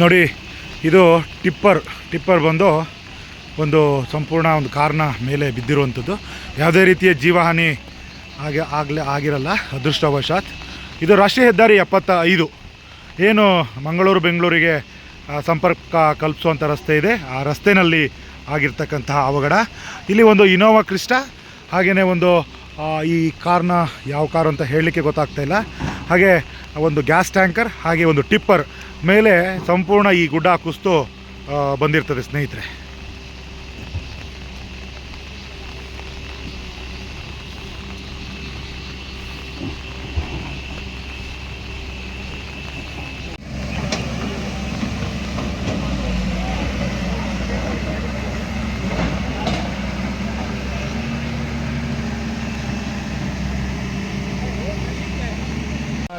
ನೋಡಿ, ಇದು ಟಿಪ್ಪರ್ ಬಂದು ಒಂದು ಸಂಪೂರ್ಣ ಒಂದು ಕಾರ್ನ ಮೇಲೆ ಬಿದ್ದಿರುವಂಥದ್ದು. ಯಾವುದೇ ರೀತಿಯ ಜೀವಹಾನಿ ಆಗಿರಲ್ಲ ಅದೃಷ್ಟವಶಾತ್. ಇದು ರಾಷ್ಟ್ರೀಯ ಹೆದ್ದಾರಿ 75 ಏನು ಮಂಗಳೂರು ಬೆಂಗಳೂರಿಗೆ ಸಂಪರ್ಕ ಕಲ್ಪಿಸುವಂಥ ರಸ್ತೆ ಇದೆ. ಆ ರಸ್ತೆಯಲ್ಲಿ ಆಗಿರ್ತಕ್ಕಂತಹ ಅವಘಡ. ಇಲ್ಲಿ ಒಂದು ಇನೋವಾ ಕ್ರಿಸ್ಟಾ, ಹಾಗೆಯೇ ಒಂದು ಈ ಕಾರ್ನ ಯಾವ ಕಾರು ಅಂತ ಹೇಳಲಿಕ್ಕೆ ಗೊತ್ತಾಗ್ತಾಯಿಲ್ಲ, ಹಾಗೆ ಒಂದು ಗ್ಯಾಸ್ ಟ್ಯಾಂಕರ್, ಹಾಗೆ ಒಂದು ಟಿಪ್ಪರ್ ಮೇಲೆ ಸಂಪೂರ್ಣ ಈ ಗುಡ್ಡ ಕುಸಿದು ಬಂದಿರ್ತದೆ ಸ್ನೇಹಿತರೆ.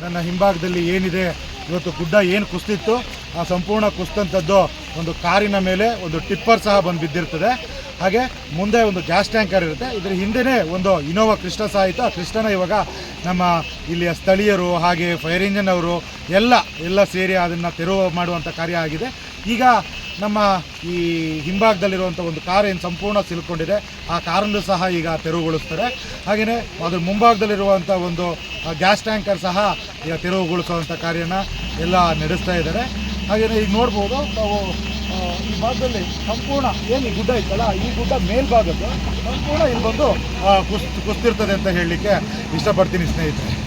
ನನ್ನ ಹಿಂಭಾಗದಲ್ಲಿ ಏನಿದೆ, ಇವತ್ತು ಗುಡ್ಡ ಏನು ಕುಸಿದಿತ್ತು ಆ ಸಂಪೂರ್ಣ ಕುಸಿದಂಥದ್ದು ಒಂದು ಕಾರಿನ ಮೇಲೆ ಒಂದು ಟಿಪ್ಪರ್ ಸಹ ಬಂದು ಬಿದ್ದಿರ್ತದೆ. ಹಾಗೆ ಮುಂದೆ ಒಂದು ಗ್ಯಾಸ್ ಟ್ಯಾಂಕರ್ ಇರುತ್ತೆ. ಇದರ ಹಿಂದೆಯೇ ಒಂದು ಇನೋವಾ ಕ್ರಿಸ್ಟಾ ಸಹ ಆಯಿತು. ಆ ಕ್ರಿಸ್ಟಾನ ಇವಾಗ ನಮ್ಮ ಇಲ್ಲಿಯ ಸ್ಥಳೀಯರು ಹಾಗೆ ಫೈರ್ ಇಂಜಿನ್ ಅವರು ಎಲ್ಲ ಸೇರಿ ಅದನ್ನು ತೆರವು ಮಾಡುವಂಥ ಕಾರ್ಯ ಆಗಿದೆ. ಈಗ ನಮ್ಮ ಈ ಹಿಂಭಾಗದಲ್ಲಿರುವಂಥ ಒಂದು ಕಾರ್ ಏನು ಸಂಪೂರ್ಣ ಸಿಲ್ಕೊಂಡಿದೆ, ಆ ಕಾರನ್ನು ಸಹ ಈಗ ತೆರವುಗೊಳಿಸ್ತಾರೆ. ಹಾಗೆಯೇ ಅದ್ರ ಮುಂಭಾಗದಲ್ಲಿರುವಂಥ ಒಂದು ಗ್ಯಾಸ್ ಟ್ಯಾಂಕರ್ ಸಹ ಈಗ ತೆರವುಗೊಳಿಸುವಂಥ ಕಾರ್ಯನ ಎಲ್ಲ ನಡೆಸ್ತಾ ಇದ್ದಾರೆ. ಹಾಗೆಯೇ ಈಗ ನೋಡ್ಬೋದು ನಾವು ಈ ಭಾಗದಲ್ಲಿ ಸಂಪೂರ್ಣ ಏನು ಈ ಗುಡ್ಡ ಇತ್ತಲ್ಲ, ಈ ಗುಡ್ಡ ಮೇಲ್ಭಾಗದ್ದು ಸಂಪೂರ್ಣ ಇಲ್ಲಿ ಬಂದು ಕುಸ್ತಿರ್ತದೆ ಅಂತ ಹೇಳಲಿಕ್ಕೆ ಇಷ್ಟಪಡ್ತೀನಿ ಸ್ನೇಹಿತರೆ.